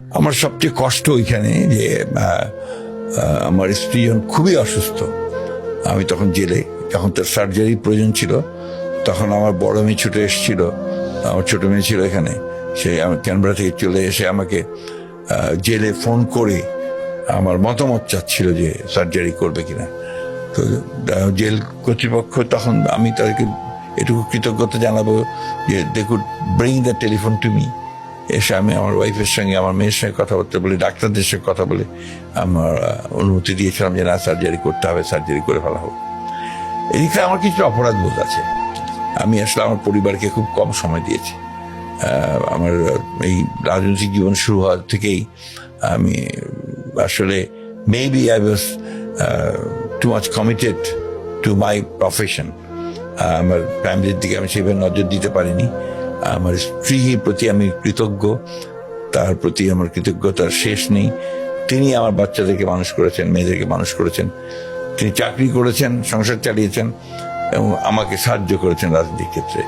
আমার সবচেয়ে কষ্ট ওইখানে যে আমার স্ত্রী যখন খুবই অসুস্থ, আমি তখন জেলে, যখন তার সার্জারি প্রয়োজন ছিল, তখন আমার বড় মেয়ে ছুটে এসেছিল, আমার ছোট মেয়ে ছিল এখানে, সে আমার ক্যানবেরা থেকে চলে এসে আমাকে জেলে ফোন করে আমার মতামত চাচ্ছিল যে সার্জারি করবে কিনা। তো জেল কর্তৃপক্ষ তখন, আমি তাদেরকে এটুকু কৃতজ্ঞতা জানাবো যে they could bring the telephone to me. এসে আমি আমার ওয়াইফের সঙ্গে, আমার মেয়ের সঙ্গে কথাবার্তা বলে, ডাক্তারদের সঙ্গে কথা বলে আমার অনুমতি দিয়েছিলাম যে না, সার্জারি করতে হবে, সার্জারি করে ফেলা হোক। এদিকে আমার কিছু অপরাধ বোধ আছে। আমি আসলে আমার পরিবারকে খুব কম সময় দিয়েছি। আমার এই রাজনৈতিক জীবন শুরু হওয়ার থেকেই আমি আসলে maybe I was too much committed to my profession. আমার ফ্যামিলির দিকে আমি সেভাবে নজর দিতে পারিনি। আমার স্ত্রীর প্রতি আমি কৃতজ্ঞ, তার প্রতি আমার কৃতজ্ঞতার শেষ নেই। তিনি আমার বাচ্চাদেরকে মানুষ করেছেন, মেয়েদেরকে মানুষ করেছেন, তিনি চাকরি করেছেন, সংসার চালিয়েছেন এবং আমাকে সাহায্য করেছেন রাজনীতির ক্ষেত্রে।